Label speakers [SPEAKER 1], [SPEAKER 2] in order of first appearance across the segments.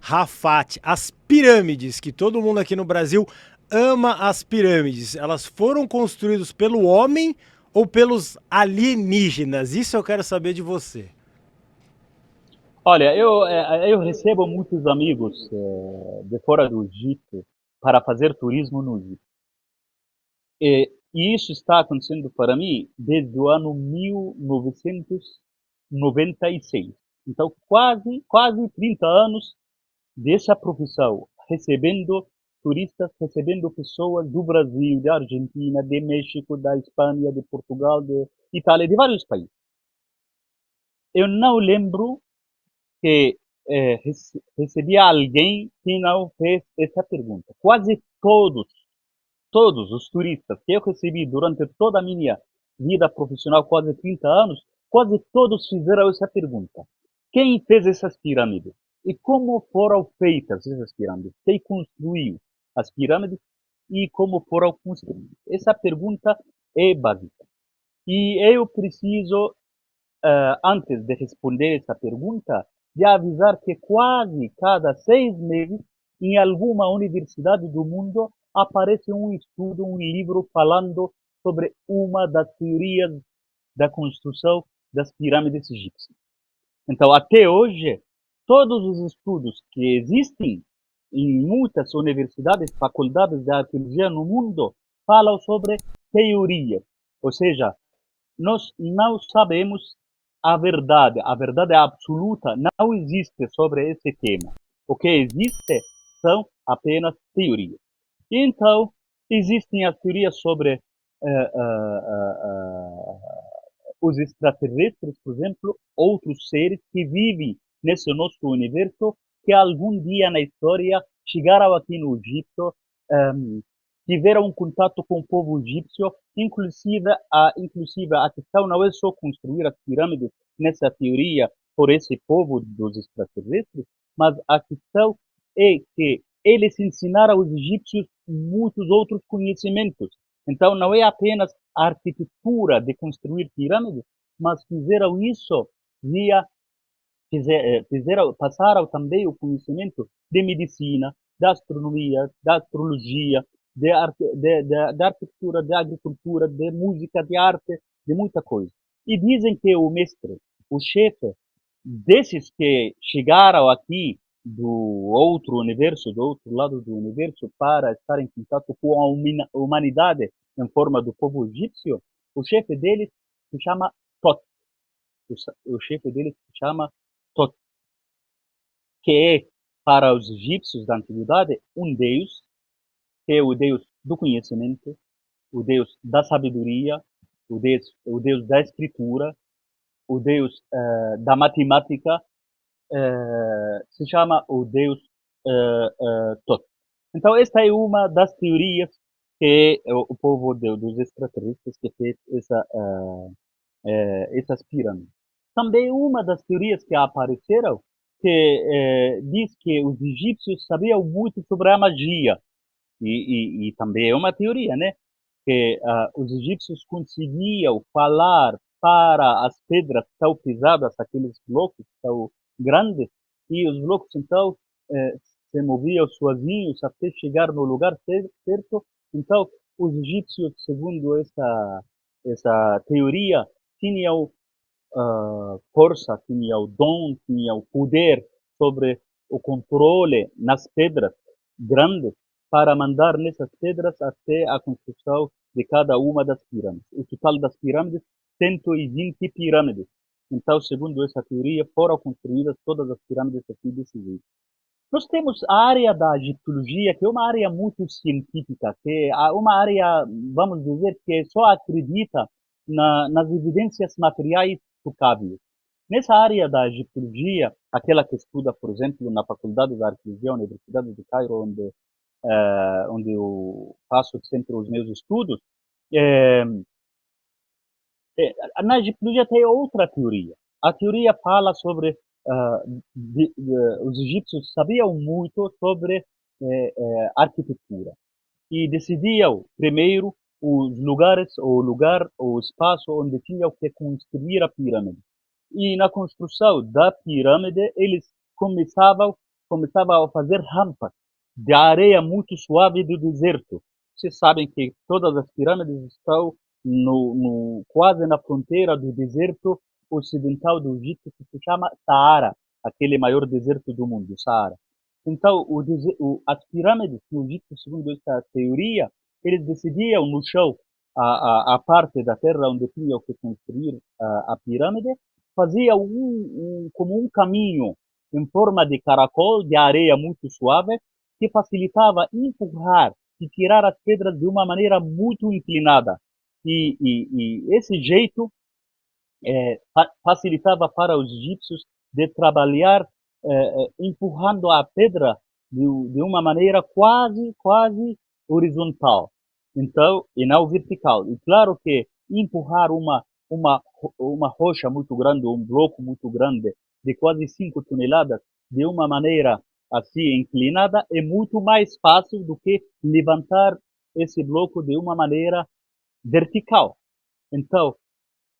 [SPEAKER 1] Rafat, as pirâmides, que todo mundo aqui no Brasil ama as pirâmides, elas foram construídas pelo homem ou pelos alienígenas? Isso eu quero saber de você.
[SPEAKER 2] Olha, eu recebo muitos amigos de fora do Egito para fazer turismo no Egito. E isso está acontecendo para mim desde o ano 1996. Então, quase 30 anos dessa profissão, recebendo turistas, recebendo pessoas do Brasil, da Argentina, de México, da Espanha, de Portugal, de Itália, de vários países. Eu não lembro que recebi alguém que não fez essa pergunta. Quase todos os turistas que eu recebi durante toda a minha vida profissional, quase 30 anos, quase todos fizeram essa pergunta. Quem fez essas pirâmides? E como foram feitas essas pirâmides? Quem construiu as pirâmides e como foram construídas? Essa pergunta é básica. E eu preciso antes de responder essa pergunta, de avisar que quase cada 6 meses, em alguma universidade do mundo, aparece um estudo, um livro falando sobre uma das teorias da construção das pirâmides egípcias. Então, até hoje, todos os estudos que existem em muitas universidades, faculdades de arqueologia no mundo, falam sobre teorias. Ou seja, nós não sabemos a verdade absoluta não existe sobre esse tema. O que existe são apenas teorias. Então, existem as teorias sobre os extraterrestres, por exemplo, outros seres que vivem nesse nosso universo, que algum dia na história chegaram aqui no Egito, um, tiveram um contato com o povo egípcio, inclusive a questão não é só construir as pirâmides nessa teoria por esse povo dos extraterrestres, mas a questão é que eles ensinaram aos egípcios muitos outros conhecimentos. Então não é apenas a arquitetura de construir pirâmides, mas fizeram isso via passaram também o conhecimento de medicina, da astronomia, da astrologia, de arquitetura, de agricultura, de música, de arte, de muita coisa. E dizem que o mestre, o chefe desses que chegaram aqui do outro universo, do outro lado do universo, para estar em contato com a humanidade em forma do povo egípcio, o chefe deles se chama Tot. O chefe deles se chama Tot, que é, para os egípcios da antiguidade, um deus, que é o deus do conhecimento, o deus da sabedoria, o deus da escritura, o deus da matemática, se chama o deus Tot. Então, esta é uma das teorias que o povo dos extraterrestres que fez essas pirâmides. Também uma das teorias que apareceram que diz que os egípcios sabiam muito sobre a magia. E também é uma teoria, né? Que os egípcios conseguiam falar para as pedras tão pesadas, aqueles blocos tão grandes, e os blocos então eh, se moviam sozinhos até chegar no lugar certo. Então, os egípcios, segundo essa teoria, tinham força, tinha o dom, tinha o poder sobre o controle nas pedras grandes para mandar nessas pedras até a construção de cada uma das pirâmides. O total das pirâmides, 120 pirâmides. Então, segundo essa teoria, foram construídas todas as pirâmides aqui desse jeito. Nós temos a área da egiptologia, que é uma área muito científica, que é uma área, vamos dizer, que só acredita nas evidências materiais tocáveis. Nessa área da egiptologia, aquela que estuda, por exemplo, na Faculdade de Arqueologia, Universidade de Cairo, onde eu faço sempre os meus estudos, é, na egiptologia tem outra teoria. A teoria fala sobre os egípcios sabiam muito sobre arquitetura e decidiam primeiro os lugares, o espaço onde tinham que construir a pirâmide. E na construção da pirâmide, eles começavam começava a fazer rampas de areia muito suave do deserto. Vocês sabem que todas as pirâmides estão quase na fronteira do deserto ocidental do Egito, que se chama Saara, aquele maior deserto do mundo, Saara. Então, as pirâmides no Egito, segundo essa teoria, eles decidiam no chão a parte da terra onde tinham que construir a pirâmide, fazia como um caminho em forma de caracol, de areia muito suave, que facilitava empurrar e tirar as pedras de uma maneira muito inclinada. E esse jeito facilitava para os egípcios de trabalhar empurrando a pedra de uma maneira quase horizontal, então, e não vertical. E claro que empurrar uma rocha muito grande, um bloco muito grande, de quase 5 toneladas, de uma maneira assim inclinada, é muito mais fácil do que levantar esse bloco de uma maneira vertical. Então,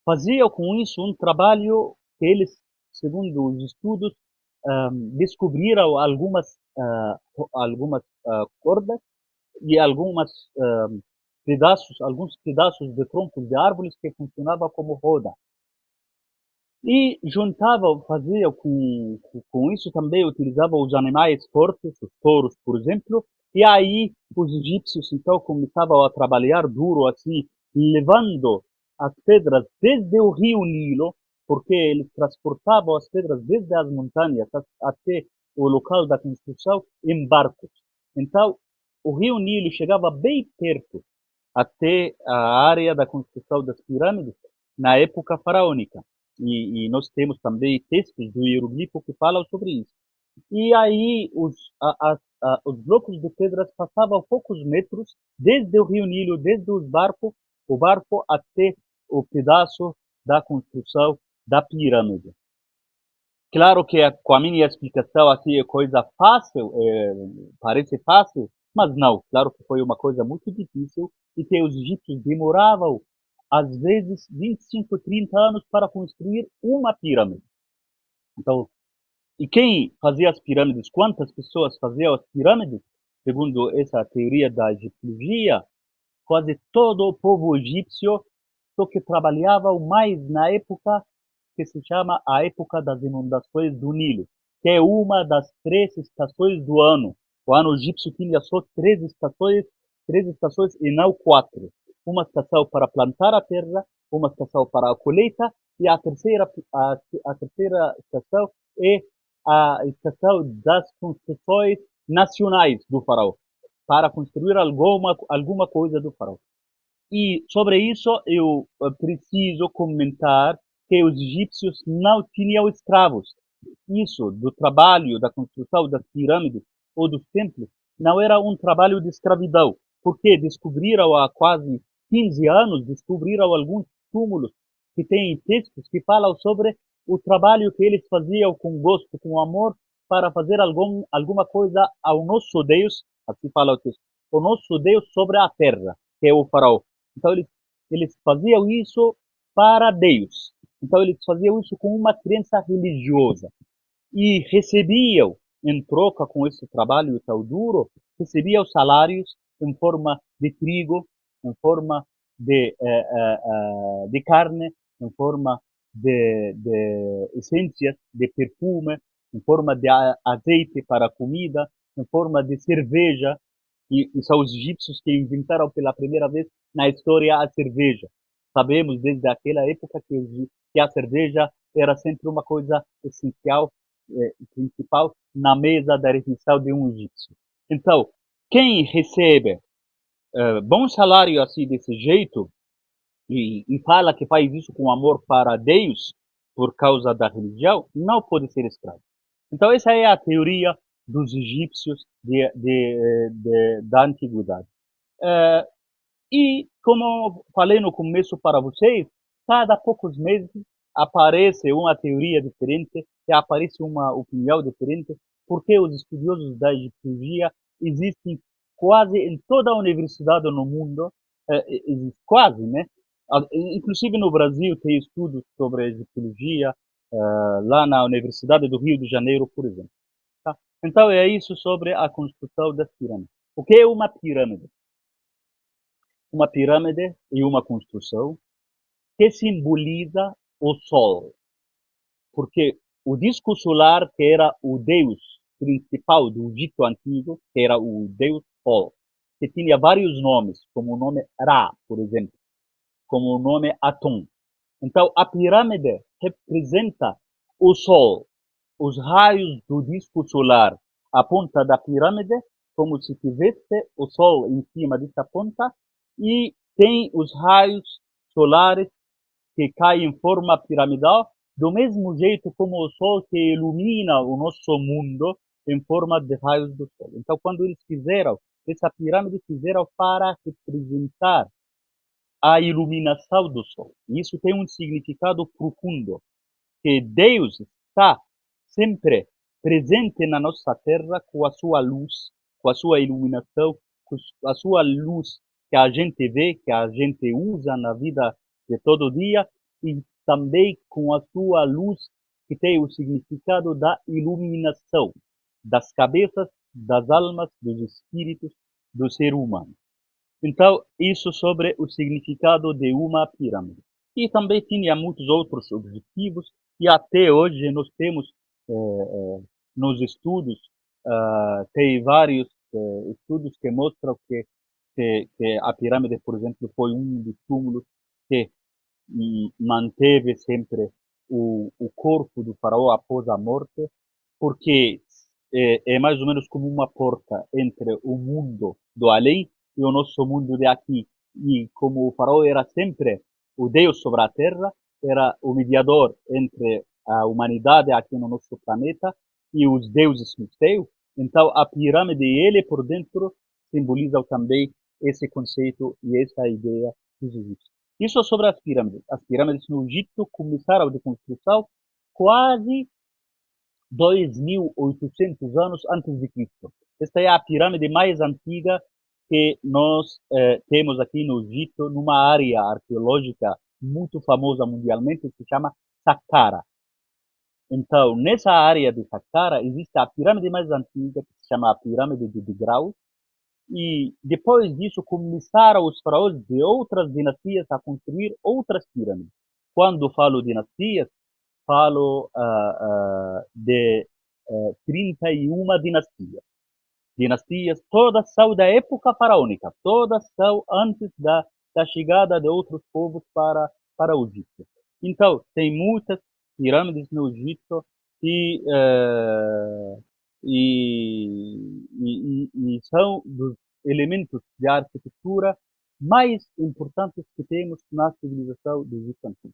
[SPEAKER 2] faziam com isso um trabalho que eles, segundo os estudos, descobriram algumas cordas e alguns pedaços de troncos de árvores que funcionavam como roda. E juntavam, faziam com isso também, utilizavam os animais fortes, os touros, por exemplo, e aí os egípcios então começavam a trabalhar duro assim, levando as pedras desde o rio Nilo, porque eles transportavam as pedras desde as montanhas até o local da construção em barcos. Então, o rio Nilo chegava bem perto até a área da construção das pirâmides na época faraônica. E nós temos também textos do hieroglifo que falam sobre isso. E aí os blocos de pedras passavam poucos metros desde o rio Nilo, desde o barco até o pedaço da construção da pirâmide. Claro que com a minha explicação assim é coisa fácil, parece fácil, mas não. Claro que foi uma coisa muito difícil e que os egípcios demoravam às vezes 25, 30 anos para construir uma pirâmide. Então, e quem fazia as pirâmides? Quantas pessoas faziam as pirâmides? Segundo essa teoria da egiptologia, quase todo o povo egípcio, só que trabalhava mais na época que se chama a época das inundações do Nilo, que é uma das 3 estações do ano. O ano egípcio tinha só 3 estações e não 4. Uma estação para plantar a terra, uma estação para a colheita e a terceira estação é a estação das construções nacionais do faraó, para construir alguma coisa do faraó. E sobre isso eu preciso comentar que os egípcios não tinham escravos. Isso do trabalho da construção das pirâmides ou dos templos não era um trabalho de escravidão, porque descobriram há quase 15 anos, descobriram alguns túmulos que têm textos que falam sobre o trabalho que eles faziam com gosto, com amor, para fazer alguma coisa ao nosso Deus, assim fala o texto, o nosso Deus sobre a terra, que é o faraó. Então eles faziam isso para Deus. Então eles faziam isso com uma crença religiosa e recebiam, em troca com esse trabalho tão duro, recebiam salários em forma de trigo, em forma de carne, em forma de essências, de perfume, em forma de azeite para comida, em forma de cerveja, e são os egípcios que inventaram pela primeira vez na história a cerveja. Sabemos desde aquela época que a cerveja era sempre uma coisa essencial, principal, na mesa da refeição de um egípcio. Então, quem recebe bom salário assim desse jeito e fala que faz isso com amor para Deus por causa da religião, não pode ser escravo. Então essa é a teoria dos egípcios da antiguidade. E como falei no começo para vocês, cada poucos meses aparece uma teoria diferente e aparece uma opinião diferente, porque os estudiosos da egiptologia existem quase em toda a universidade no mundo, quase, né? Inclusive no Brasil tem estudos sobre a egiptologia, lá na Universidade do Rio de Janeiro, por exemplo. Tá? Então é isso sobre a construção das pirâmides. O que é uma pirâmide? Uma pirâmide é uma construção que simboliza o Sol, porque o disco solar, que era o deus principal do Egito Antigo, que era o deus Sol, que tinha vários nomes, como o nome Ra, por exemplo, como o nome Atum. Então, a pirâmide representa o Sol, os raios do disco solar, a ponta da pirâmide, como se tivesse o Sol em cima dessa ponta, e tem os raios solares que caem em forma piramidal, do mesmo jeito como o Sol que ilumina o nosso mundo em forma de raios do Sol. Então, quando eles fizeram essa pirâmide, fizeram para representar a iluminação do Sol. Isso tem um significado profundo, que Deus está sempre presente na nossa terra com a sua luz, com a sua iluminação, com a sua luz que a gente vê, que a gente usa na vida de todo dia, e também com a sua luz que tem o significado da iluminação das cabeças, das almas, dos espíritos do ser humano. Então, isso sobre o significado de uma pirâmide. E também tinha muitos outros objetivos, e até hoje nós temos, nos estudos, tem vários estudos que mostram que a pirâmide, por exemplo, foi um dos túmulos que manteve sempre o corpo do faraó após a morte, porque é mais ou menos como uma porta entre o mundo do além e o nosso mundo de aqui. E como o faraó era sempre o Deus sobre a terra, era o mediador entre a humanidade aqui no nosso planeta e os deuses no céu, então a pirâmide, ele por dentro, simboliza também esse conceito e essa ideia dos egípcios. Isso sobre as pirâmides. As pirâmides no Egito começaram de construção quase 2.800 anos antes de Cristo. Esta é a pirâmide mais antiga que nós temos aqui no Egito, numa área arqueológica muito famosa mundialmente, que se chama Saqqara. Então, nessa área de Saqqara, existe a pirâmide mais antiga, que se chama a pirâmide de degraus, e depois disso começaram os faraós de outras dinastias a construir outras pirâmides. Quando falo dinastias, falo de 31 dinastias. Dinastias todas são da época faraônica, todas são antes da chegada de outros povos para o Egito. Então, tem muitas pirâmides no Egito e, e são dos elementos de arquitetura mais importantes que temos na civilização do Egito Antigo.